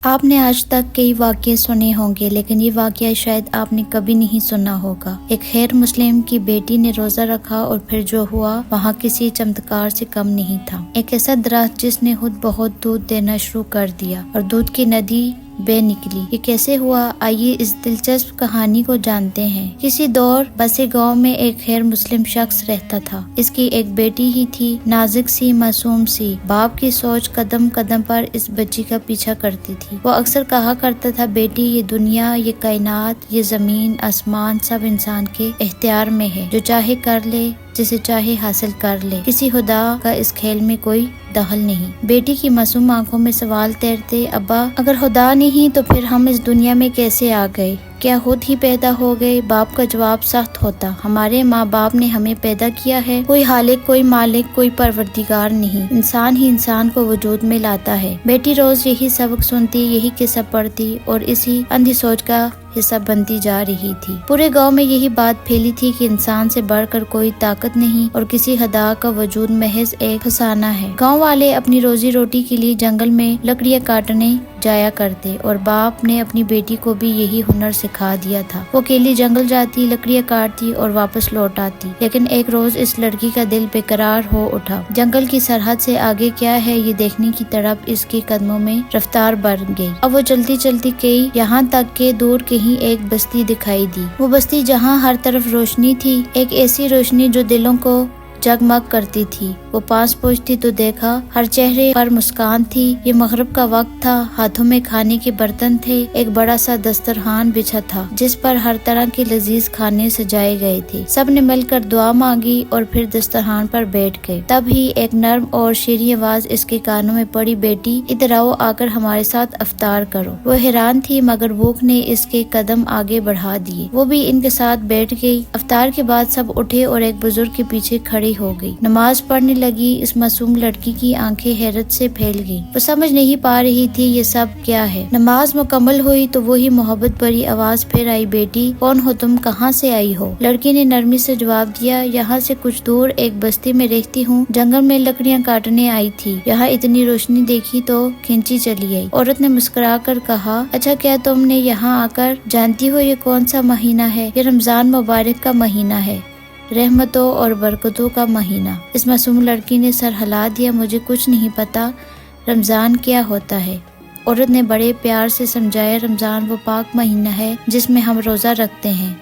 آپ نے آج تک کئی واقعے سنے ہوں گے، لیکن یہ واقعہ شاید آپ نے کبھی نہیں سنا ہوگا۔ ایک غیر مسلم کی بیٹی نے روزہ رکھا اور پھر جو ہوا وہاں کسی چمتکار سے کم نہیں تھا۔ ایک ایسا درخت جس نے خود بہت دودھ دینا شروع کر دیا اور دودھ کی ندی بے نکلی۔ یہ کیسے ہوا؟ آئیے اس دلچسپ کہانی کو جانتے ہیں۔ کسی دور بسے گاؤں میں ایک غیر مسلم شخص رہتا تھا۔ اس کی ایک بیٹی ہی تھی، نازک سی، معصوم سی۔ باپ کی سوچ قدم قدم پر اس بچی کا پیچھا کرتی تھی۔ وہ اکثر کہا کرتا تھا، بیٹی، یہ دنیا، یہ کائنات، یہ زمین آسمان سب انسان کے اختیار میں ہے۔ جو چاہے کر لے، جسے چاہے حاصل کر لے، کسی خدا کا اس کھیل میں کوئی دخل نہیں۔ بیٹی کی معصوم آنکھوں میں سوال تیرتے، ابا، اگر خدا نہیں تو پھر ہم اس دنیا میں کیسے آ گئے؟ کیا خود ہی پیدا ہو گئے؟ باپ کا جواب سخت ہوتا، ہمارے ماں باپ نے ہمیں پیدا کیا ہے۔ کوئی خالق، کوئی مالک، کوئی پروردگار نہیں، انسان ہی انسان کو وجود میں لاتا ہے۔ بیٹی روز یہی سبق سنتی، یہی قصہ پڑھتی اور اسی اندھی سوچ کا حصہ بنتی جا رہی تھی۔ پورے گاؤں میں یہی بات پھیلی تھی کہ انسان سے بڑھ کر کوئی طاقت نہیں اور کسی خدا کا وجود محض ایک افسانہ ہے۔ گاؤں والے اپنی روزی روٹی کے لیے جنگل میں لکڑیاں کاٹنے جایا کرتے اور باپ نے اپنی بیٹی کو بھی یہی ہنر سکھا دیا تھا۔ وہ اکیلی جنگل جاتی، لکڑیاں کاٹتی اور واپس لوٹ آتی۔ لیکن ایک روز اس لڑکی کا دل بے قرار ہو اٹھا۔ جنگل کی سرحد سے آگے کیا ہے یہ دیکھنے کی طرف اس کے قدموں میں رفتار بڑھ گئی۔ اب وہ چلتی چلتی گئی، یہاں تک کہ دور کہیں ایک بستی دکھائی دی۔ وہ بستی جہاں ہر طرف روشنی تھی، ایک ایسی روشنی جو دلوں کو جگمگ کرتی تھی۔ وہ پاس پہنچتی تو دیکھا ہر چہرے پر مسکان تھی۔ یہ مغرب کا وقت تھا، ہاتھوں میں کھانے کے برتن تھے، ایک بڑا سا دسترخوان بچھا تھا جس پر ہر طرح کے لذیذ کھانے سجائے گئے تھے۔ سب نے مل کر دعا مانگی اور پھر دسترخوان پر بیٹھ گئے۔ تب ہی ایک نرم اور شیریں آواز اس کے کانوں میں پڑی، بیٹی، ادھر آؤ، آ کر ہمارے ساتھ افطار کرو۔ وہ حیران تھی مگر بھوک نے اس کے قدم آگے بڑھا دیے۔ وہ بھی ان کے ساتھ بیٹھ گئی۔ افطار کے بعد سب اٹھے اور ایک بزرگ کے پیچھے کھڑے ہو گئی۔ نماز پڑھنے لگی۔ اس معصوم لڑکی کی آنکھیں حیرت سے پھیل گئیں۔ وہ سمجھ نہیں پا رہی تھی یہ سب کیا ہے۔ نماز مکمل ہوئی تو وہی محبت بھری آواز پھر آئی، بیٹی، کون ہو تم، کہاں سے آئی ہو؟ لڑکی نے نرمی سے جواب دیا، یہاں سے کچھ دور ایک بستی میں رہتی ہوں، جنگل میں لکڑیاں کاٹنے آئی تھی، یہاں اتنی روشنی دیکھی تو کھنچی چلی آئی۔ عورت نے مسکرا کر کہا، اچھا، کیا تم نے یہاں آ کر جانتی ہو یہ کون سا مہینہ ہے؟ یہ رمضان مبارک کا مہینہ ہے، رحمتوں اور برکتوں کا مہینہ۔ اس معصوم لڑکی نے سر ہلا دیا، مجھے کچھ نہیں پتا، رمضان کیا ہوتا ہے؟ عورت نے بڑے پیار سے سمجھایا، رمضان وہ پاک مہینہ ہے جس میں ہم روزہ رکھتے ہیں،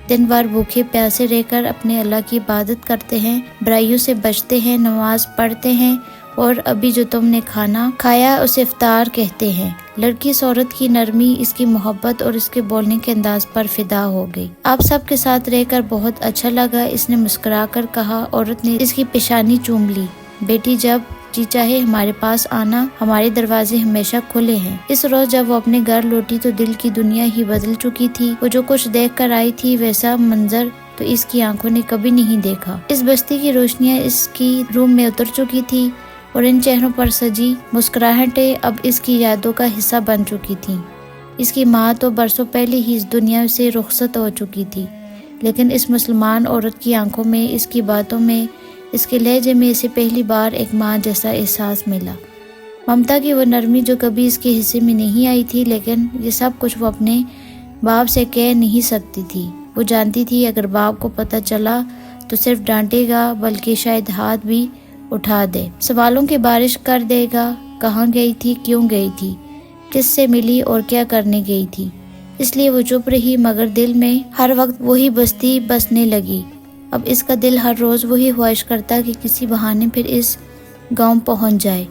دن بھر بھوکے پیاسے رہ کر اپنے اللہ کی عبادت کرتے ہیں، برائیوں سے بچتے ہیں، نماز پڑھتے ہیں، اور ابھی جو تم نے کھانا کھایا اسے افطار کہتے ہیں۔ لڑکی اس عورت کی نرمی، اس کی محبت اور اس کے بولنے کے انداز پر فدا ہو گئی۔ آپ سب کے ساتھ رہ کر بہت اچھا لگا، اس نے مسکرا کر کہا۔ عورت نے اس کی پیشانی چوم لی، بیٹی، جب جی چاہے ہمارے پاس آنا، ہمارے دروازے ہمیشہ کھلے ہیں۔ اس روز جب وہ اپنے گھر لوٹی تو دل کی دنیا ہی بدل چکی تھی۔ وہ جو کچھ دیکھ کر آئی تھی ویسا منظر تو اس کی آنکھوں نے کبھی نہیں دیکھا۔ اس بستی کی روشنیاں اس کی روح میں اتر چکی تھی اور ان چہروں پر سجی مسکراہٹیں اب اس کی یادوں کا حصہ بن چکی تھیں۔ اس کی ماں تو برسوں پہلے ہی اس دنیا سے رخصت ہو چکی تھی، لیکن اس مسلمان عورت کی آنکھوں میں، اس کی باتوں میں، اس کے لہجے میں اسے پہلی بار ایک ماں جیسا احساس ملا۔ ممتا کی وہ نرمی جو کبھی اس کے حصے میں نہیں آئی تھی، لیکن یہ سب کچھ وہ اپنے باپ سے کہہ نہیں سکتی تھی۔ وہ جانتی تھی اگر باپ کو پتہ چلا تو صرف ڈانٹے گا بلکہ شاید ہاتھ بھی اٹھا دے، سوالوں کی بارش کر دے گا، کہاں گئی تھی، کیوں گئی تھی، کس سے ملی اور کیا کرنے گئی تھی۔ اس لیے وہ چپ رہی، مگر دل میں ہر وقت وہی بستی بسنے لگی۔ اب اس کا دل ہر روز وہی خواہش کرتا کہ کسی بہانے پھر اس گاؤں پہنچ جائے،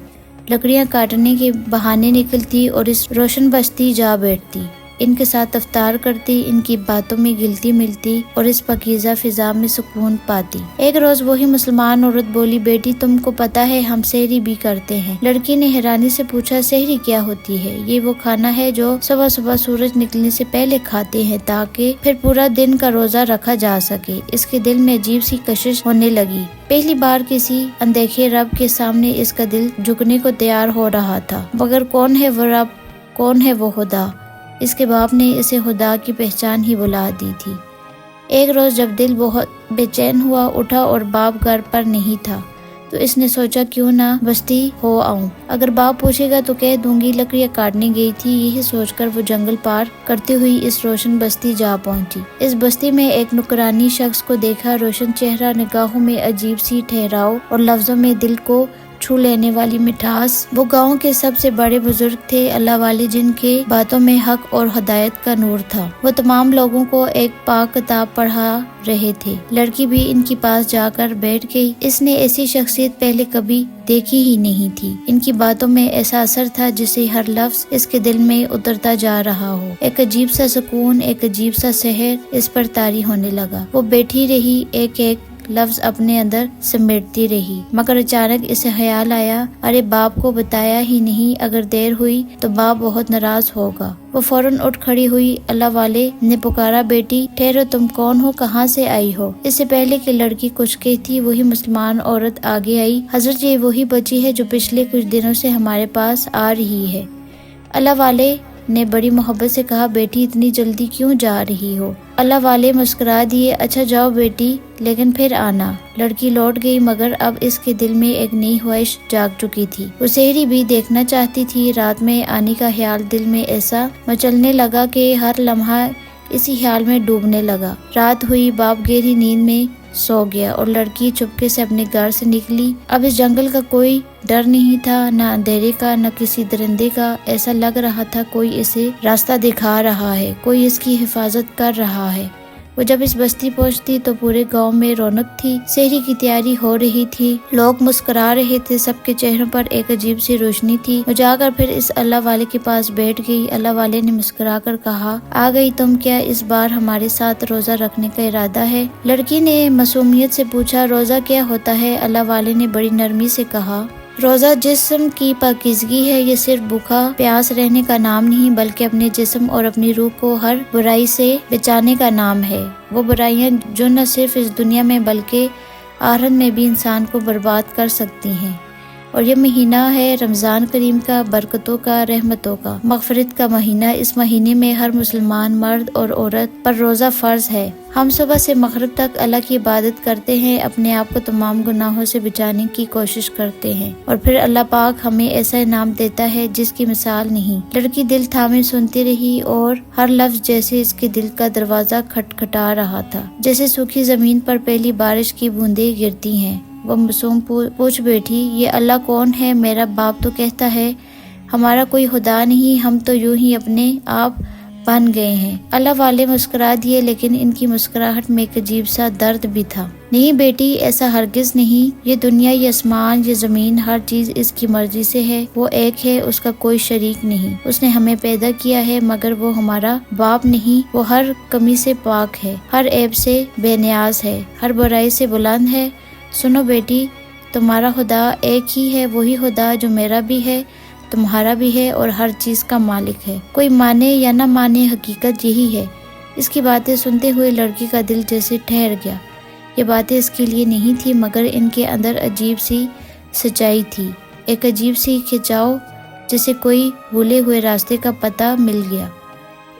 لکڑیاں کاٹنے کے بہانے نکلتی اور اس روشن بستی جا بیٹھتی، ان کے ساتھ افطار کرتی، ان کی باتوں میں گلتی ملتی اور اس پاکیزہ فضا میں سکون پاتی۔ ایک روز وہی مسلمان عورت بولی، بیٹی، تم کو پتا ہے ہم سحری بھی کرتے ہیں؟ لڑکی نے حیرانی سے پوچھا، سحری کیا ہوتی ہے؟ یہ وہ کھانا ہے جو صبح صبح سورج نکلنے سے پہلے کھاتے ہیں تاکہ پھر پورا دن کا روزہ رکھا جا سکے۔ اس کے دل میں عجیب سی کشش ہونے لگی۔ پہلی بار کسی اندیکھے رب کے سامنے اس کا دل جھکنے کو تیار ہو رہا تھا، مگر کون ہے وہ رب، کون ہے وہ خدا؟ اس کے باپ نے اسے خدا کی پہچان ہی بلا دی تھی۔ ایک روز جب دل بہت بے چین ہوا، اٹھا اور باپ گھر پر نہیں تھا تو اس نے سوچا کیوں نہ بستی ہو آؤں، اگر باپ پوچھے گا تو کہہ دوں گی لکڑیاں کاٹنے گئی تھی۔ یہی سوچ کر وہ جنگل پار کرتے ہوئی اس روشن بستی جا پہنچی۔ اس بستی میں ایک نوکرانی شخص کو دیکھا، روشن چہرہ، نگاہوں میں عجیب سی ٹھہراؤ اور لفظوں میں دل کو چھو لینے والی مٹھاس۔ وہ گاؤں کے سب سے بڑے بزرگ تھے، اللہ والے، جن کے باتوں میں حق اور ہدایت کا نور تھا۔ وہ تمام لوگوں کو ایک پاک کتاب پڑھا رہے تھے۔ لڑکی بھی ان کے پاس جا کر بیٹھ گئی۔ اس نے ایسی شخصیت پہلے کبھی دیکھی ہی نہیں تھی۔ ان کی باتوں میں ایسا اثر تھا جسے ہر لفظ اس کے دل میں اترتا جا رہا ہو۔ ایک عجیب سا سکون، ایک عجیب سا سحر اس پر طاری ہونے لگا۔ وہ بیٹھی رہی، ایک ایک لفظ اپنے اندر سمیٹتی رہی، مگر اچانک اسے خیال آیا، ارے باپ کو بتایا ہی نہیں، اگر دیر ہوئی تو باپ بہت ناراض ہوگا۔ وہ فوراً اٹھ کھڑی ہوئی۔ اللہ والے نے پکارا، بیٹی ٹھہرو، تم کون ہو، کہاں سے آئی ہو؟ اس سے پہلے کہ لڑکی کچھ کہتی وہی مسلمان عورت آگے آئی، حضرت یہ وہی بچی ہے جو پچھلے کچھ دنوں سے ہمارے پاس آ رہی ہے۔ اللہ والے نے بڑی محبت سے کہا، بیٹی اتنی جلدی کیوں جا رہی ہو؟ اللہ والے مسکرا دیے، اچھا جاؤ بیٹی، لیکن پھر آنا۔ لڑکی لوٹ گئی، مگر اب اس کے دل میں ایک نئی خواہش جاگ چکی تھی۔ وہ سحری بھی دیکھنا چاہتی تھی۔ رات میں آنے کا خیال دل میں ایسا مچلنے لگا کہ ہر لمحہ اسی خیال میں ڈوبنے لگا۔ رات ہوئی، باپ گہری نیند میں سو گیا اور لڑکی چپکے سے اپنے گھر سے نکلی۔ اب اس جنگل کا کوئی ڈر نہیں تھا، نہ اندھیرے کا، نہ کسی درندے کا۔ ایسا لگ رہا تھا کوئی اسے راستہ دکھا رہا ہے، کوئی اس کی حفاظت کر رہا ہے۔ وہ جب اس بستی پہنچتی تو پورے گاؤں میں رونق تھی، سحری کی تیاری ہو رہی تھی، لوگ مسکرا رہے تھے، سب کے چہروں پر ایک عجیب سی روشنی تھی۔ وہ جا کر پھر اس اللہ والے کے پاس بیٹھ گئی۔ اللہ والے نے مسکرا کر کہا، آ گئی تم، کیا اس بار ہمارے ساتھ روزہ رکھنے کا ارادہ ہے؟ لڑکی نے معصومیت سے پوچھا، روزہ کیا ہوتا ہے؟ اللہ والے نے بڑی نرمی سے کہا، روزہ جسم کی پاکیزگی ہے، یہ صرف بھوکا پیاس رہنے کا نام نہیں، بلکہ اپنے جسم اور اپنی روح کو ہر برائی سے بچانے کا نام ہے۔ وہ برائیاں جو نہ صرف اس دنیا میں بلکہ آخرت میں بھی انسان کو برباد کر سکتی ہیں۔ اور یہ مہینہ ہے رمضان کریم کا، برکتوں کا، رحمتوں کا، مغفرت کا مہینہ۔ اس مہینے میں ہر مسلمان مرد اور عورت پر روزہ فرض ہے۔ ہم صبح سے مغرب تک اللہ کی عبادت کرتے ہیں، اپنے آپ کو تمام گناہوں سے بچانے کی کوشش کرتے ہیں، اور پھر اللہ پاک ہمیں ایسا انعام دیتا ہے جس کی مثال نہیں۔ لڑکی دل تھامے سنتی رہی اور ہر لفظ جیسے اس کے دل کا دروازہ کھٹکھٹا رہا تھا، جیسے سوکھی زمین پر پہلی بارش کی بوندیں گرتی ہیں۔ وہ معصوم پوچھ بیٹھی، یہ اللہ کون ہے؟ میرا باپ تو کہتا ہے ہمارا کوئی خدا نہیں، ہم تو یوں ہی اپنے آپ بن گئے ہیں۔ اللہ والے مسکرا دیے، لیکن ان کی مسکراہٹ میں ایک عجیب سا درد بھی تھا۔ نہیں بیٹی، ایسا ہرگز نہیں، یہ دنیا، یہ آسمان، یہ زمین، ہر چیز اس کی مرضی سے ہے۔ وہ ایک ہے، اس کا کوئی شریک نہیں۔ اس نے ہمیں پیدا کیا ہے، مگر وہ ہمارا باپ نہیں۔ وہ ہر کمی سے پاک ہے، ہر عیب سے بے نیاز ہے، ہر برائی سے بلند ہے۔ سنو بیٹی، تمہارا خدا ایک ہی ہے، وہی خدا جو میرا بھی ہے، تمہارا بھی ہے اور ہر چیز کا مالک ہے۔ کوئی مانے یا نہ مانے، حقیقت یہی ہے۔ اس کی باتیں سنتے ہوئے لڑکی کا دل جیسے ٹھہر گیا۔ یہ باتیں اس کے لیے نہیں تھی، مگر ان کے اندر عجیب سی سچائی تھی، ایک عجیب سی کھچاؤ، جیسے کوئی بھولے ہوئے راستے کا پتہ مل گیا۔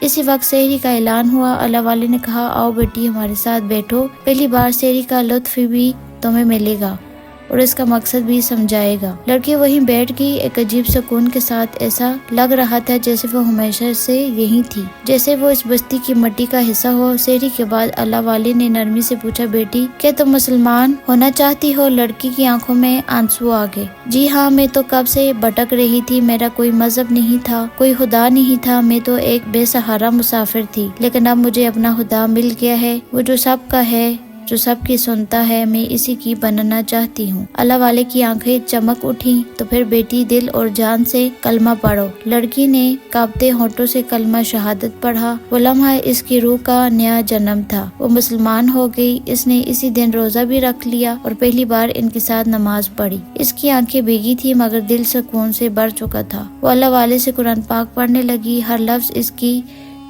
اسی وقت سحری کا اعلان ہوا۔ اللہ والے نے کہا، آؤ بیٹی ہمارے ساتھ بیٹھو، پہلی بار سحری کا لطف بھی تمہیں ملے گا اور اس کا مقصد بھی سمجھائے گا۔ لڑکی وہیں بیٹھ گئی، ایک عجیب سکون کے ساتھ، ایسا لگ رہا تھا جیسے وہ ہمیشہ سے یہی تھی، جیسے وہ اس بستی کی مٹی کا حصہ ہو۔ سحری کے بعد اللہ والے نے نرمی سے پوچھا، بیٹی کیا تم مسلمان ہونا چاہتی ہو؟ لڑکی کی آنکھوں میں آنسو آ گئے۔ جی ہاں، میں تو کب سے بھٹک رہی تھی، میرا کوئی مذہب نہیں تھا، کوئی خدا نہیں تھا، میں تو ایک بے سہارا مسافر تھی، لیکن اب مجھے اپنا خدا مل گیا ہے، وہ جو سب کا ہے، جو سب کی سنتا ہے، میں اسی کی بننا چاہتی ہوں۔ اللہ والے کی آنکھیں چمک اٹھیں، تو پھر بیٹی دل اور جان سے کلمہ پڑھو۔ لڑکی نے کانپتے ہونٹوں سے کلمہ شہادت پڑھا۔ وہ لمحہ اس کی روح کا نیا جنم تھا، وہ مسلمان ہو گئی۔ اس نے اسی دن روزہ بھی رکھ لیا اور پہلی بار ان کے ساتھ نماز پڑھی۔ اس کی آنکھیں بھیگی تھی، مگر دل سکون سے بھر چکا تھا۔ وہ اللہ والے سے قرآن پاک پڑھنے لگی، ہر لفظ اس کی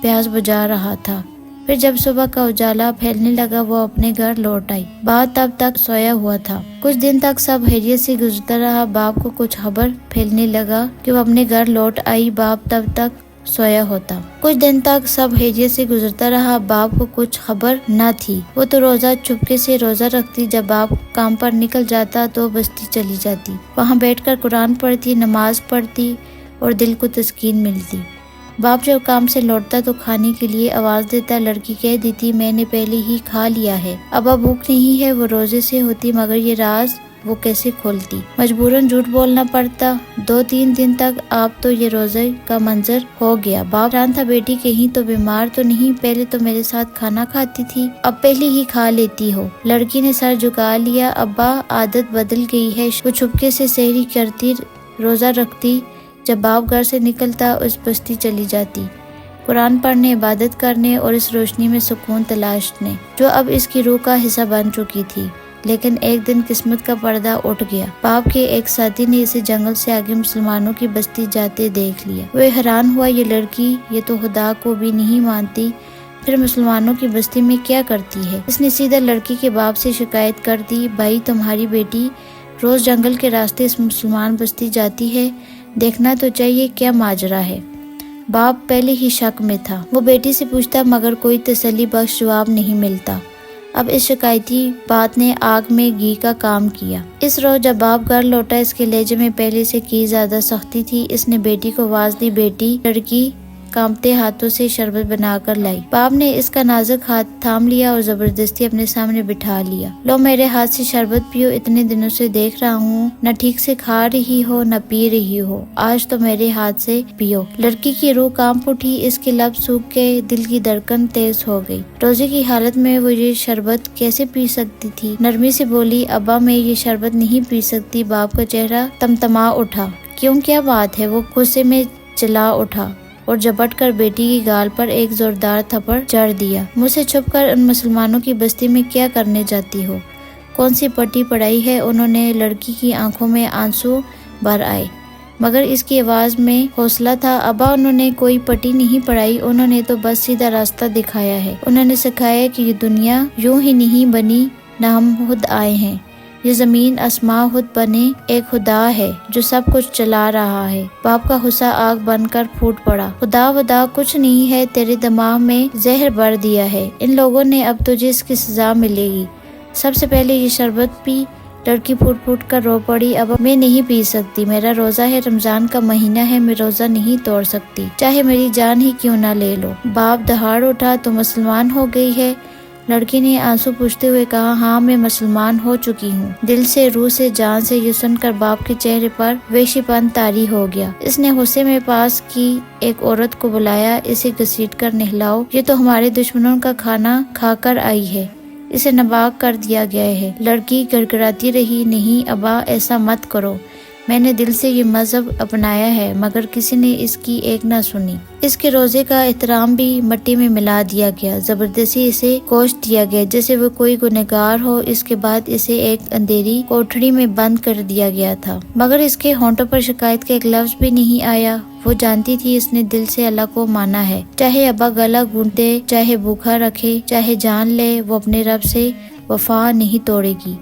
پیاس بجھا رہا تھا۔ پھر جب صبح کا اجالا پھیلنے لگا، وہ اپنے گھر لوٹ آئی۔ باپ تب تک سویا ہوا تھا۔ کچھ دن تک سب خیریت سے گزرتا رہا۔ باپ کو کچھ خبر پھیلنے لگا کہ وہ اپنے گھر لوٹ آئی۔ باپ تب تک سویا ہوتا۔ کچھ دن تک سب خیریت سے گزرتا رہا۔ باپ کو کچھ خبر نہ تھی۔ وہ تو روزہ چپکے سے روزہ رکھتی، جب باپ کام پر نکل جاتا تو بستی چلی جاتی، وہاں بیٹھ کر قرآن پڑھتی، نماز پڑھتی اور دل کو تسکین ملتی۔ باپ جب کام سے لوٹتا تو کھانے کے لیے آواز دیتا، لڑکی کہہ دیتی میں نے پہلے ہی کھا لیا ہے، ابا بھوک نہیں ہے۔ وہ روزے سے ہوتی مگر یہ راز وہ کیسے کھولتی؟ مجبوراً جھوٹ بولنا پڑتا۔ 2-3 دن تک آپ تو یہ روزے کا منظر ہو گیا۔ باپ حیران تھا، بیٹی کہیں تو بیمار تو نہیں؟ پہلے تو میرے ساتھ کھانا کھاتی تھی، اب پہلے ہی کھا لیتی ہو۔ لڑکی نے سر جھکا لیا، ابا عادت بدل گئی ہے۔ وہ چھپکے سے سحری کرتی، روزہ رکھتی، جب باپ گھر سے نکلتا اس بستی چلی جاتی، قرآن پڑھنے، عبادت کرنے اور اس روشنی میں سکون تلاشنے جو اب اس کی روح کا حصہ بن چکی تھی۔ لیکن ایک دن قسمت کا پردہ اٹھ گیا۔ باپ کے ایک ساتھی نے اسے جنگل سے آگے مسلمانوں کی بستی جاتے دیکھ لیا۔ وہ حیران ہوا، یہ لڑکی یہ تو خدا کو بھی نہیں مانتی، پھر مسلمانوں کی بستی میں کیا کرتی ہے؟ اس نے سیدھا لڑکی کے باپ سے شکایت کر دی، بھائی تمہاری بیٹی روز جنگل کے راستے اس مسلمان بستی جاتی ہے، دیکھنا تو چاہیے کیا ماجرا ہے۔ باپ پہلے ہی شک میں تھا۔ وہ بیٹی سے پوچھتا مگر کوئی تسلی بخش جواب نہیں ملتا۔ اب اس شکایتی بات نے آگ میں گھی کا کام کیا۔ اس روز جب باپ گھر لوٹا اس کے لہجے میں پہلے سے کی زیادہ سختی تھی۔ اس نے بیٹی کو آواز دی، بیٹی۔ لڑکی کانپتے ہاتھوں سے شربت بنا کر لائی۔ باپ نے اس کا نازک ہاتھ تھام لیا اور زبردستی اپنے سامنے بٹھا لیا۔ لو میرے ہاتھ سے شربت پیو، اتنے دنوں سے دیکھ رہا ہوں نہ ٹھیک سے کھا رہی ہو نہ پی رہی ہو، آج تو میرے ہاتھ سے پیو۔ لڑکی کی روح کانپ اٹھی، اس کے لب سوکھ کے دل کی دھڑکن تیز ہو گئی۔ روزے کی حالت میں وہ یہ شربت کیسے پی سکتی تھی؟ نرمی سے بولی، ابا میں یہ شربت نہیں پی سکتی۔ باپ کا چہرہ تمتما اٹھا، کیوں کیا بات ہے؟ وہ غصے میں چلا اٹھا اور جھپٹ کر بیٹی کی گال پر ایک زوردار تھپڑ جڑ دیا۔ مجھ سے چھپ کر ان مسلمانوں کی بستی میں کیا کرنے جاتی ہو؟ کون سی پٹی پڑائی ہے انہوں نے؟ لڑکی کی آنکھوں میں آنسو بھر آئے مگر اس کی آواز میں حوصلہ تھا، ابا انہوں نے کوئی پٹی نہیں پڑائی، انہوں نے تو بس سیدھا راستہ دکھایا ہے۔ انہوں نے سکھایا کہ یہ دنیا یوں ہی نہیں بنی، نہ ہم خود آئے ہیں، یہ زمین آسماں خود بنے ایک خدا ہے جو سب کچھ چلا رہا ہے۔ باپ کا غصہ آگ بن کر پھوٹ پڑا، خدا ودا کچھ نہیں ہے، تیرے دماغ میں زہر بھر دیا ہے، ان لوگوں نے اب تجھے اس کی سزا ملے گی۔ سب سے پہلے یہ شربت پی۔ لڑکی پھوٹ پھوٹ کر رو پڑی، اب میں نہیں پی سکتی، میرا روزہ ہے، رمضان کا مہینہ ہے، میں روزہ نہیں توڑ سکتی، چاہے میری جان ہی کیوں نہ لے لو۔ باپ دہاڑ اٹھا، تو مسلمان ہو گئی ہے؟ لڑکی نے آنسو پوچھتے ہوئے کہا، ہاں میں مسلمان ہو چکی ہوں۔ دل سے، روح سے، جان سے یہ سن کر باپ کے چہرے پر وحشی پن طاری ہو گیا۔ اس نے غصے میں پاس کی ایک عورت کو بلایا، اسے گھسیٹ کر نہلاؤ، یہ تو ہمارے دشمنوں کا کھانا کھا کر آئی ہے، اسے ناباک کر دیا گیا ہے۔ لڑکی گڑگڑاتی رہی، نہیں ابا ایسا مت کرو، میں نے دل سے یہ مذہب اپنایا ہے، مگر کسی نے اس کی ایک نہ سنی۔ اس کے روزے کا احترام بھی مٹی میں ملا دیا گیا، زبردستی اسے گوشت دیا گیا جیسے وہ کوئی گنہگار ہو۔ اس کے بعد اسے ایک اندھیری کوٹھڑی میں بند کر دیا گیا تھا، مگر اس کے ہونٹوں پر شکایت کا ایک لفظ بھی نہیں آیا۔ وہ جانتی تھی اس نے دل سے اللہ کو مانا ہے، چاہے ابا گلا گھونٹ دے، چاہے بھوکا رکھے، چاہے جان لے، وہ اپنے رب سے وفا نہیں توڑے گی۔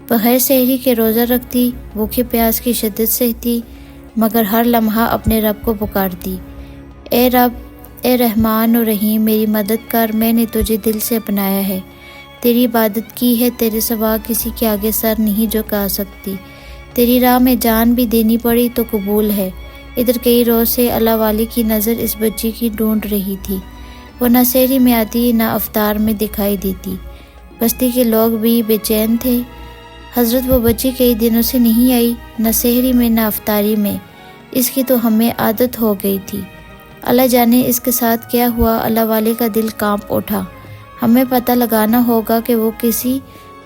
بغیر سحری کے روزہ رکھتی، بھوکے پیاس کی شدت سہتی، مگر ہر لمحہ اپنے رب کو پکارتی، اے رب، اے رحمان و رحیم، میری مدد کر، میں نے تجھے دل سے اپنایا ہے، تیری عبادت کی ہے، تیرے سوا کسی کے آگے سر نہیں جھکا سکتی، تیری راہ میں جان بھی دینی پڑی تو قبول ہے۔ ادھر کئی روز سے اللہ والی کی نظر اس بچی کی ڈھونڈ رہی تھی، وہ نہ سحری میں آتی نہ افطار میں دکھائی دیتی۔ بستی کے لوگ بھی بے چین تھے، حضرت وہ بچی کئی دنوں سے نہیں آئی، نہ سحری میں نہ افطاری میں، اس کی تو ہمیں عادت ہو گئی تھی، اللہ جانے اس کے ساتھ کیا ہوا۔ اللہ والے کا دل کانپ اٹھا، ہمیں پتہ لگانا ہوگا کہ وہ کسی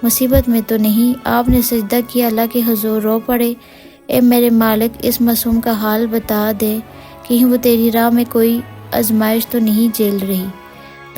مصیبت میں تو نہیں۔ آپ نے سجدہ کیا، اللہ کے حضور رو پڑے، اے میرے مالک، اس معصوم کا حال بتا دے، کہیں وہ تیری راہ میں کوئی آزمائش تو نہیں جھیل رہی۔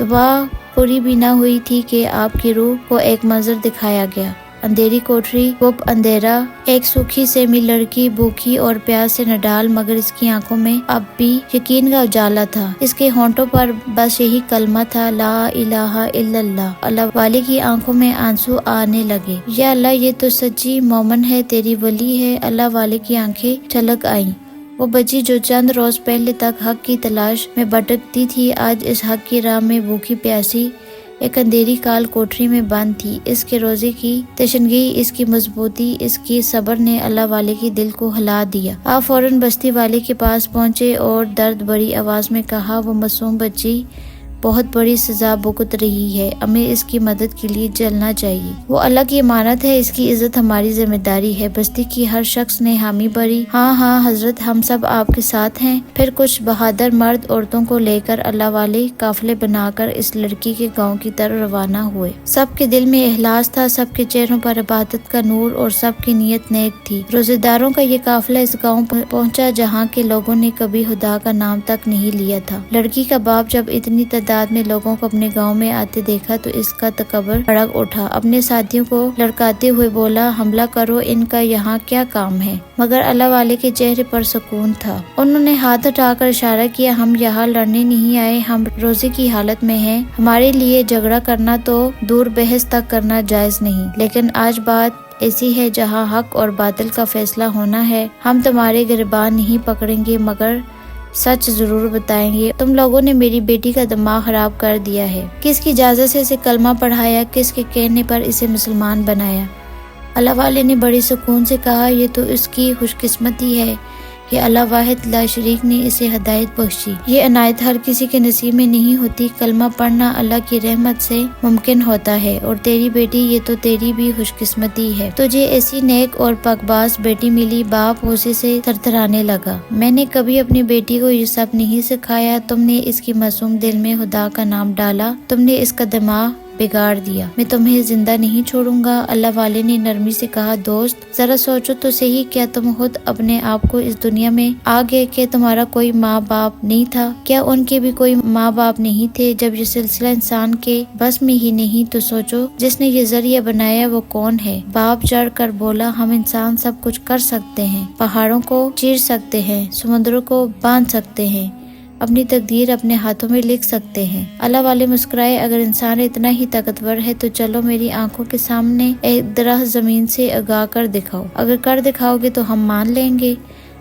دعا پوری بھی نہ ہوئی تھی کہ آپ کی روح کو ایک منظر دکھایا گیا، اندھیری کوٹری، گپ اندھیرا، ایک سوکھی سیمی لڑکی بھوکی اور پیاس سے نڈال، مگر اس کی آنکھوں میں اب بھی یقین کا اجالا تھا، اس کے ہونٹوں پر بس یہی کلمہ تھا، لا الہ الا اللہ۔ اللہ والے کی آنکھوں میں آنسو آنے لگے، یا اللہ یہ تو سچی مومن ہے، تیری ولی ہے۔ اللہ والے کی آنکھیں چھلک آئیں، وہ بچی جو چند روز پہلے تک حق کی تلاش میں بھٹکتی تھی، آج اس حق کی راہ میں بھوکی پیاسی ایک اندھیری کال کوٹری میں بند تھی۔ اس کے روزے کی تشنگی، اس کی مضبوطی، اس کی صبر نے اللہ والے کی دل کو ہلا دیا۔ آپ فوراً بستی والے کے پاس پہنچے اور درد بھری آواز میں کہا، وہ معصوم بچی بہت بڑی سزا بھگت رہی ہے، ہمیں اس کی مدد کے لیے چلنا چاہیے۔ وہ اللہ کی امانت ہے، اس کی عزت ہماری ذمہ داری ہے۔ بستی کی ہر شخص نے حامی بھری۔ ہاں ہاں حضرت، ہم سب آپ کے ساتھ ہیں۔ پھر کچھ بہادر مرد عورتوں کو لے کر اللہ والے قافلے بنا کر اس لڑکی کے گاؤں کی طرف روانہ ہوئے۔ سب کے دل میں اخلاص تھا، سب کے چہروں پر عبادت کا نور اور سب کی نیت نیک تھی۔ روزے داروں کا یہ قافلہ اس گاؤں پہنچا جہاں کے لوگوں نے کبھی خدا کا نام تک نہیں لیا تھا۔ لڑکی کا باپ جب اتنی تعداد میں لوگوں کو اپنے گاؤں میں آتے دیکھا تو اس کا تکبر بھڑک اٹھا۔ اپنے ساتھیوں کو لڑکاتے ہوئے بولا، حملہ کرو، ان کا یہاں کیا کام ہے؟ مگر اللہ والے کے چہرے پر سکون تھا۔ انہوں نے ہاتھ اٹھا کر اشارہ کیا، ہم یہاں لڑنے نہیں آئے، ہم روزے کی حالت میں ہیں۔ ہمارے لیے جھگڑا کرنا تو دور، بحث تک کرنا جائز نہیں، لیکن آج بات ایسی ہے جہاں حق اور باطل کا فیصلہ ہونا ہے۔ ہم تمہارے گریبان نہیں پکڑیں گے مگر سچ ضرور بتائیں گے۔ تم لوگوں نے میری بیٹی کا دماغ خراب کر دیا ہے، کس کی اجازت سے اسے کلمہ پڑھایا، کس کے کہنے پر اسے مسلمان بنایا؟ اللہ والے نے بڑی سکون سے کہا، یہ تو اس کی خوش قسمتی ہے کہ اللہ واحد لا شریک نے اسے ہدایت بخشی۔ یہ عنایت ہر کسی کے نصیب میں نہیں ہوتی، کلمہ پڑھنا اللہ کی رحمت سے ممکن ہوتا ہے، اور تیری بیٹی یہ تو تیری بھی خوش قسمتی ہے، تجھے ایسی نیک اور پاکباز بیٹی ملی۔ باپ غصے سے تھرتھرانے لگا، میں نے کبھی اپنی بیٹی کو یہ سب نہیں سکھایا، تم نے اس کی معصوم دل میں خدا کا نام ڈالا، تم نے اس کا دماغ بگاڑ دیا، میں تمہیں زندہ نہیں چھوڑوں گا۔ اللہ والے نے نرمی سے کہا، دوست ذرا سوچو تو صحیح، کیا تم خود اپنے آپ کو اس دنیا میں آ گئے کہ تمہارا کوئی ماں باپ نہیں تھا؟ کیا ان کے بھی کوئی ماں باپ نہیں تھے؟ جب یہ سلسلہ انسان کے بس میں ہی نہیں تو سوچو جس نے یہ ذریعہ بنایا وہ کون ہے؟ باپ چڑھ کر بولا، ہم انسان سب کچھ کر سکتے ہیں، پہاڑوں کو چیر سکتے ہیں، سمندروں کو باندھ سکتے ہیں، اپنی تقدیر اپنے ہاتھوں میں لکھ سکتے ہیں۔ اللہ والے مسکرائے، اگر انسان اتنا ہی طاقتور ہے تو چلو میری آنکھوں کے سامنے ایک درخت زمین سے اگا کر دکھاؤ، اگر کر دکھاؤ گے تو ہم مان لیں گے۔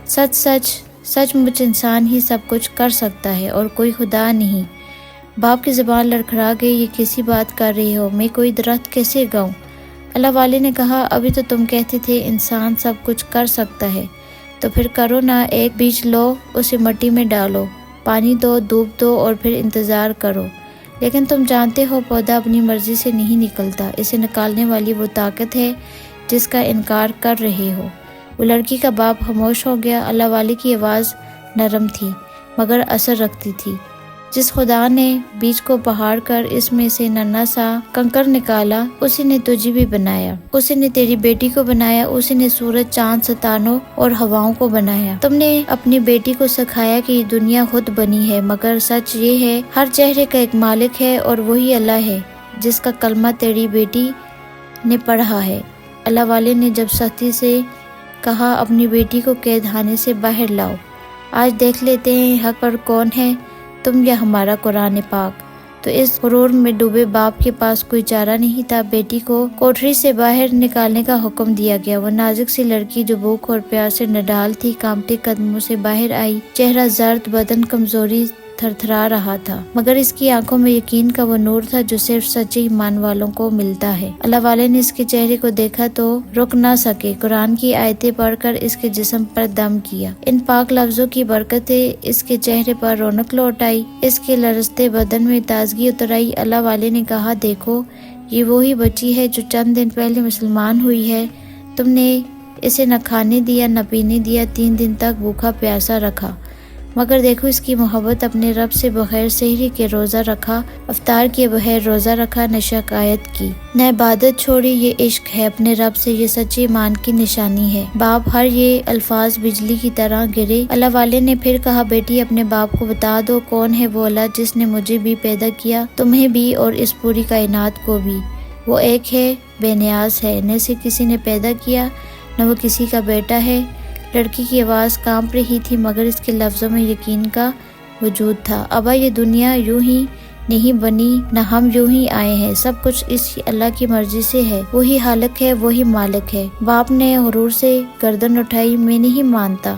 سچ مچ انسان ہی سب کچھ کر سکتا ہے اور کوئی خدا نہیں۔ باپ کی زبان لڑکھڑا گئی، یہ کیسی بات کر رہی ہو، میں کوئی درخت کیسے اگاؤں؟ اللہ والے نے کہا، ابھی تو تم کہتے تھے انسان سب کچھ کر سکتا ہے، تو پھر کرو نا، ایک بیج لو، اسے مٹی میں ڈالو، پانی دو، دھوپ دو اور پھر انتظار کرو۔ لیکن تم جانتے ہو پودا اپنی مرضی سے نہیں نکلتا، اسے نکالنے والی وہ طاقت ہے جس کا انکار کر رہے ہو۔ وہ لڑکی کا باپ خاموش ہو گیا۔ اللہ والے کی آواز نرم تھی مگر اثر رکھتی تھی، جس خدا نے بیج کو پہاڑ کر اس میں سے ننھا سا کنکر نکالا، اسی نے تجھے بھی بنایا، اسی نے تیری بیٹی کو بنایا، اسی نے سورج، چاند، ستاروں اور ہواؤں کو بنایا۔ تم نے اپنی بیٹی کو سکھایا کہ یہ دنیا خود بنی ہے، مگر سچ یہ ہے ہر چہرے کا ایک مالک ہے اور وہی اللہ ہے جس کا کلمہ تیری بیٹی نے پڑھا ہے۔ اللہ والے نے جب سختی سے کہا، اپنی بیٹی کو قید خانے سے باہر لاؤ، آج دیکھ لیتے ہیں حق پر کون ہے، تم یا ہمارا قرآن پاک۔ تو اس غرور میں ڈوبے باپ کے پاس کوئی چارہ نہیں تھا، بیٹی کو کوٹری سے باہر نکالنے کا حکم دیا گیا۔ وہ نازک سی لڑکی جو بھوک اور پیاس سے نڈال تھی، کانپتے قدموں سے باہر آئی، چہرہ زرد، بدن کمزوری تھرتھرا رہا تھا، مگر اس کی آنکھوں میں یقین کا وہ نور تھا جو صرف سچے ایمان والوں کو ملتا ہے۔ اللہ والے نے اس کے چہرے کو دیکھا تو رک نہ سکے، قرآن کی آیتیں پڑھ کر اس کے جسم پر دم کیا۔ ان پاک لفظوں کی برکتیں اس کے چہرے پر رونق لوٹ آئی، اس کے لرزتے بدن میں تازگی اتر آئی۔ اللہ والے نے کہا، دیکھو یہ وہی بچی ہے جو چند دن پہلے مسلمان ہوئی ہے، تم نے اسے نہ کھانے دیا نہ پینے دیا، 3 دن تک بھوکا پیاسا رکھا، مگر دیکھو اس کی محبت، اپنے رب سے بغیر سحری کے روزہ رکھا، افطار کے بغیر روزہ رکھا، نہ شکایت کی نہ عبادت چھوڑی، یہ عشق ہے اپنے رب سے، یہ سچے ایمان کی نشانی ہے۔ باپ ہر یہ الفاظ بجلی کی طرح گرے۔ اللہ والے نے پھر کہا، بیٹی اپنے باپ کو بتا دو کون ہے وہ اللہ جس نے مجھے بھی پیدا کیا، تمہیں بھی اور اس پوری کائنات کو بھی۔ وہ ایک ہے، بے نیاز ہے، نہ اسے کسی نے پیدا کیا نہ وہ کسی کا بیٹا ہے۔ لڑکی کی آواز کانپ رہی تھی مگر اس کے لفظوں میں یقین کا وجود تھا۔ ابا یہ دنیا یوں ہی نہیں بنی، نہ ہم یوں ہی آئے ہیں، سب کچھ اس اللہ کی مرضی سے ہے، وہی خالق ہے، وہی مالک ہے۔ باپ نے غرور سے گردن اٹھائی، میں نہیں مانتا،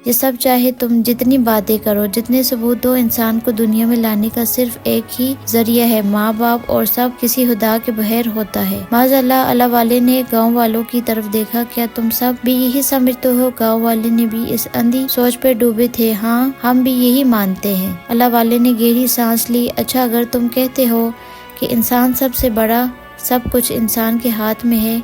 یہ سب چاہے تم جتنی باتیں کرو، جتنے ثبوت دو، انسان کو دنیا میں لانے کا صرف ایک ہی ذریعہ ہے، ماں باپ اور سب کسی خدا کے بغیر ہوتا ہے۔ معاذ اللہ والے نے گاؤں والوں کی طرف دیکھا، کیا تم سب بھی یہی سمجھتے ہو؟ گاؤں والے نے بھی اس اندھی سوچ پہ ڈوبے تھے۔ ہاں، ہم بھی یہی مانتے ہیں۔ اللہ والے نے گہری سانس لی۔ اچھا، اگر تم کہتے ہو کہ انسان سب سے بڑا، سب کچھ انسان کے ہاتھ میں ہے،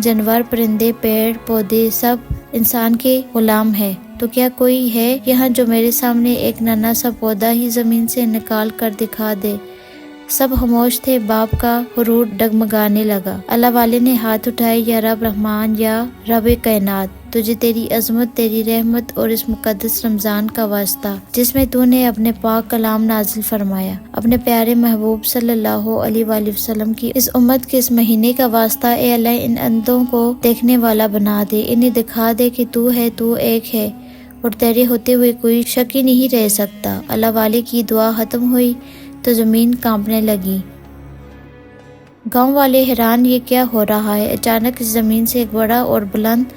جانور، پرندے، پیڑ پودے سب انسان کے غلام ہے، تو کیا کوئی ہے یہاں جو میرے سامنے ایک ننھا سا پودا ہی زمین سے نکال کر دکھا دے؟ سب خاموش تھے۔ باپ کا غرور ڈگمگانے لگا۔ اللہ والے نے ہاتھ اٹھائے، یا رب رحمان، یا رب کائنات، تجھے تیری عظمت، تیری رحمت اور اس مقدس رمضان کا واسطہ جس میں تو نے اپنے پاک کلام نازل فرمایا، اپنے پیارے محبوب صلی اللہ علیہ وآلہ وسلم کی اس امت کے اس مہینے کا واسطہ، اے اللہ ان اندھوں کو دیکھنے والا بنا دے، انہیں دکھا دے کہ تو ہے، تو ایک ہے اور تیرے ہوتے ہوئے کوئی شک ہی نہیں رہ سکتا۔ اللہ والے کی دعا ختم ہوئی تو زمین کانپنے لگی۔ گاؤں والے حیران، یہ کیا ہو رہا ہے؟ اچانک اس زمین سے ایک بڑا اور بلند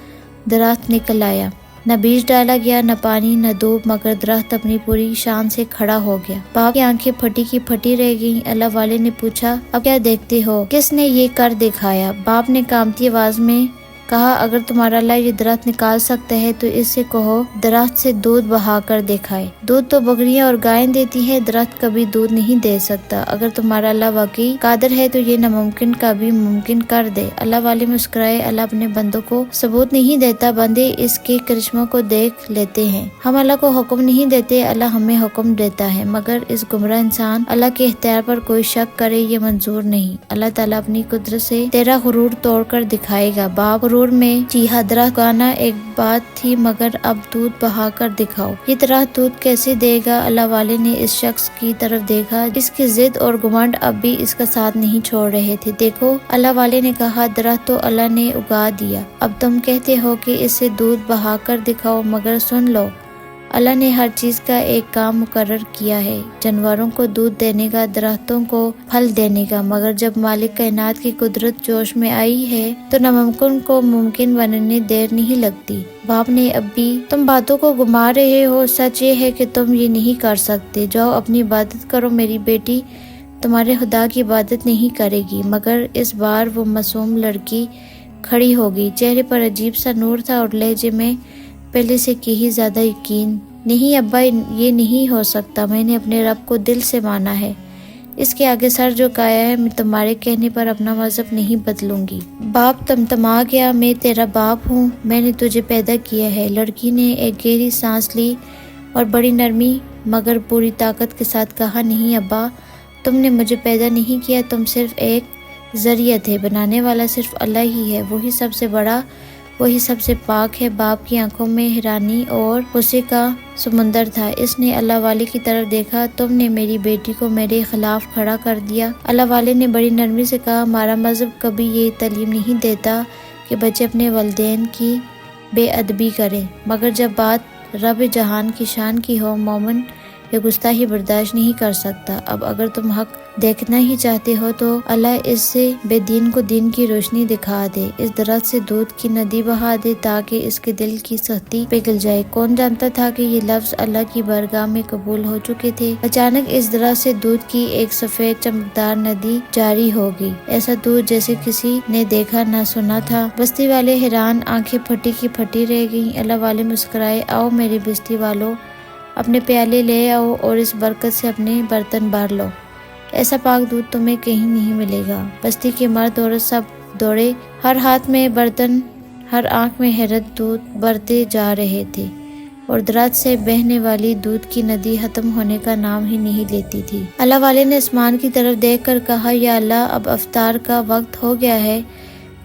درخت نکل آیا۔ نہ بیج ڈالا گیا، نہ پانی، نہ دھوپ، مگر درخت اپنی پوری شان سے کھڑا ہو گیا۔ باپ کی آنکھیں پھٹی کی پھٹی رہ گئیں۔ اللہ والے نے پوچھا، اب کیا دیکھتے ہو؟ کس نے یہ کر دکھایا؟ باپ نے کانپتی آواز میں کہا، اگر تمہارا اللہ یہ درخت نکال سکتا ہے تو اس سے کہو درخت سے دودھ بہا کر دکھائے۔ دودھ تو بکریاں اور گائیں دیتی ہے، درخت کبھی دودھ نہیں دے سکتا۔ اگر تمہارا اللہ واقعی قادر ہے تو یہ ناممکن کا بھی ممکن کر دے۔ اللہ والے مسکرائے، اللہ اپنے بندوں کو ثبوت نہیں دیتا، بندے اس کے کرشموں کو دیکھ لیتے ہیں۔ ہم اللہ کو حکم نہیں دیتے، اللہ ہمیں حکم دیتا ہے، مگر اس گمراہ انسان اللہ کے اختیار پر کوئی شک کرے یہ منظور نہیں۔ اللہ تعالیٰ اپنی قدرت سے تیرا غرور توڑ کر دکھائے گا۔ باپ غرور میں چیخا، درخت گانا ایک بات تھی مگر اب دودھ بہا کر دکھاؤ۔ یہ درخت دودھ کیسے دے گا؟ اللہ والے نے اس شخص کی طرف دیکھا جس کی ضد اور گھمنڈ اب بھی اس کا ساتھ نہیں چھوڑ رہے تھے۔ دیکھو، اللہ والے نے کہا، درخت تو اللہ نے اگا دیا، اب تم کہتے ہو کہ اس سے دودھ بہا کر دکھاؤ، مگر سن لو، اللہ نے ہر چیز کا ایک کام مقرر کیا ہے، جانوروں کو دودھ دینے کا، درختوں کو پھل دینے کا، مگر جب مالک کائنات کی قدرت جوش میں آئی ہے تو ناممکن کو ممکن بننے دیر نہیں لگتی۔ باپ نے، اب بھی تم باتوں کو گھما رہے ہو، سچ یہ ہے کہ تم یہ نہیں کر سکتے۔ جاؤ اپنی عبادت کرو، میری بیٹی تمہارے خدا کی عبادت نہیں کرے گی۔ مگر اس بار وہ معصوم لڑکی کھڑی ہو گئی، چہرے پر عجیب سا نور تھا اور لہجے میں پہلے سے کہیں زیادہ یقین۔ نہیں ابا، یہ نہیں ہو سکتا، میں نے اپنے رب کو دل سے مانا ہے، اس کے آگے سر جھکایا ہے، میں تمہارے کہنے پر اپنا مذہب نہیں بدلوں گی۔ باپ تمتما گیا، میں تیرا باپ ہوں، میں نے تجھے پیدا کیا ہے۔ لڑکی نے ایک گہری سانس لی اور بڑی نرمی مگر پوری طاقت کے ساتھ کہا، نہیں ابا، تم نے مجھے پیدا نہیں کیا، تم صرف ایک ذریعہ تھے، بنانے والا صرف اللہ ہی ہے، وہی سب سے بڑا، وہی سب سے پاک ہے۔ باپ کی آنکھوں میں حیرانی اور غصے کا سمندر تھا۔ اس نے اللہ والے کی طرف دیکھا، تم نے میری بیٹی کو میرے خلاف کھڑا کر دیا۔ اللہ والے نے بڑی نرمی سے کہا، ہمارا مذہب کبھی یہ تعلیم نہیں دیتا کہ بچے اپنے والدین کی بے ادبی کریں، مگر جب بات رب جہان کی شان کی ہو، مومن یہ گستاخی برداشت نہیں کر سکتا۔ اب اگر تم حق دیکھنا ہی چاہتے ہو تو اللہ اس سے بے دین کو دین کی روشنی دکھا دے، اس درخت سے دودھ کی ندی بہا دے تاکہ اس کے دل کی سختی پگھل جائے۔ کون جانتا تھا کہ یہ لفظ اللہ کی بارگاہ میں قبول ہو چکے تھے۔ اچانک اس درخت سے دودھ کی ایک سفید چمکدار ندی جاری ہو گئی، ایسا دودھ جیسے کسی نے دیکھا نہ سنا تھا۔ بستی والے حیران، آنکھیں پھٹی کی پھٹی رہ گئیں۔ اللہ والے مسکرائے، آؤ میرے بستی والوں، اپنے پیالے لے آؤ اور اس برکت سے اپنے برتن بھر لو، ایسا پاک دودھ تمہیں کہیں نہیں ملے گا۔ بستی کے مرد عورت سب دوڑے، ہر ہاتھ میں برتن، ہر آنکھ میں حیرت، دودھ بھرتے جا رہے تھے اور درخت سے بہنے والی دودھ کی ندی ختم ہونے کا نام ہی نہیں لیتی تھی۔ اللہ والے نے آسمان کی طرف دیکھ کر کہا، یا اللہ، اب افطار کا وقت ہو گیا ہے،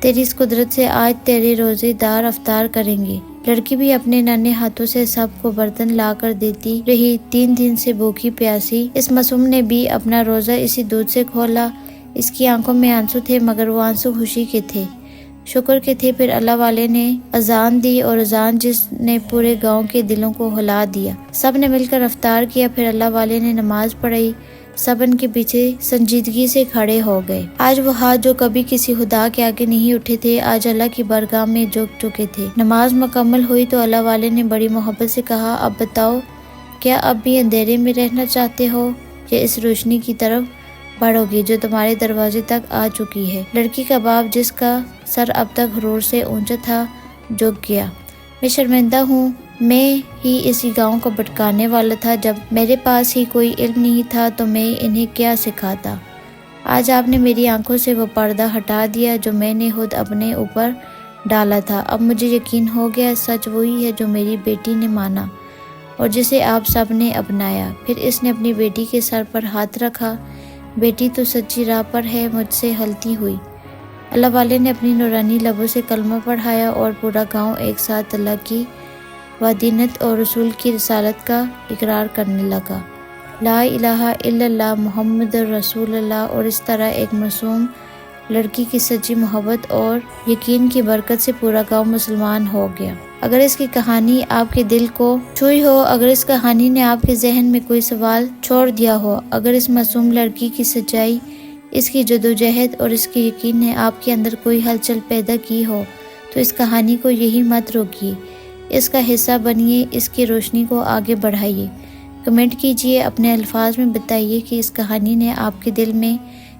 تیری اس قدرت سے آج تیرے روزے دار افطار کریں گے۔ لڑکی بھی اپنے ننھے ہاتھوں سے سب کو برتن لا کر دیتی رہی، 3 دن سے بھوکی پیاسی اس معصوم نے بھی اپنا روزہ اسی دودھ سے کھولا۔ اس کی آنکھوں میں آنسو تھے مگر وہ آنسو خوشی کے تھے۔ شکر کے تھے۔ پھر اللہ والے نے اذان دی اور اذان جس نے پورے گاؤں کے دلوں کو ہلا دیا۔ سب نے مل کر افطار کیا، پھر اللہ والے نے نماز پڑھی، سب ان کے پیچھے سنجیدگی سے کھڑے ہو گئے۔ آج وہ ہاتھ جو کبھی کسی خدا کے آگے نہیں اٹھے تھے، آج اللہ کی بارگاہ میں جھک چکے تھے۔ نماز مکمل ہوئی تو اللہ والے نے بڑی محبت سے کہا، اب بتاؤ کیا اب بھی اندھیرے میں رہنا چاہتے ہو یا اس روشنی کی طرف بڑھو گے جو تمہارے دروازے تک آ چکی ہے؟ لڑکی کا باپ جس کا سر اب تک غرور سے اونچا تھا جھک گیا۔ میں شرمندہ ہوں، میں ہی اسی گاؤں کو بھٹکانے والا تھا۔ جب میرے پاس ہی کوئی علم نہیں تھا تو میں انہیں کیا سکھاتا۔ آج آپ نے میری آنکھوں سے وہ پردہ ہٹا دیا جو میں نے خود اپنے اوپر ڈالا تھا۔ اب مجھے یقین ہو گیا سچ وہی ہے جو میری بیٹی نے مانا اور جسے آپ سب نے اپنایا۔ پھر اس نے اپنی بیٹی کے سر پر ہاتھ رکھا۔ بیٹی تو سچی راہ پر ہے، مجھ سے غلطی ہوئی۔ اللہ والے نے اپنی نورانی لبوں سے کلمہ پڑھایا اور پورا گاؤں ایک ساتھ اللہ کی وحدانیت اور رسول کی رسالت کا اقرار کرنے لگا، لا الہ الا اللہ محمد رسول اللہ۔ اور اس طرح ایک معصوم لڑکی کی سچی محبت اور یقین کی برکت سے پورا گاؤں مسلمان ہو گیا۔ اگر اس کی کہانی آپ کے دل کو چھوئی ہو، اگر اس کہانی نے آپ کے ذہن میں کوئی سوال چھوڑ دیا ہو، اگر اس معصوم لڑکی کی سچائی، اس کی جدوجہد اور اس کے یقین نے آپ کے اندر کوئی ہلچل پیدا کی ہو تو اس کہانی کو یہی مت روکیے، اس کا حصہ بنیے، اس کی روشنی کو آگے بڑھائیے۔ کمنٹ کیجئے، اپنے الفاظ میں بتائیے کہ اس کہانی نے آپ کے دل میں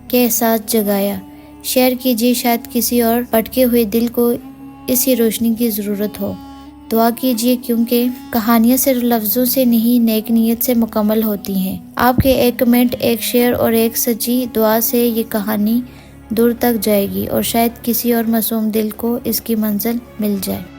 کیا احساس جگایا۔ شیئر کیجئے، شاید کسی اور بھٹکے ہوئے دل کو اسی روشنی کی ضرورت ہو۔ دعا کیجئے کیونکہ کہانیاں صرف لفظوں سے نہیں، نیک نیت سے مکمل ہوتی ہیں۔ آپ کے ایک کمنٹ، ایک شیئر اور ایک سچی دعا سے یہ کہانی دور تک جائے گی اور شاید کسی اور معصوم دل کو اس کی منزل مل جائے۔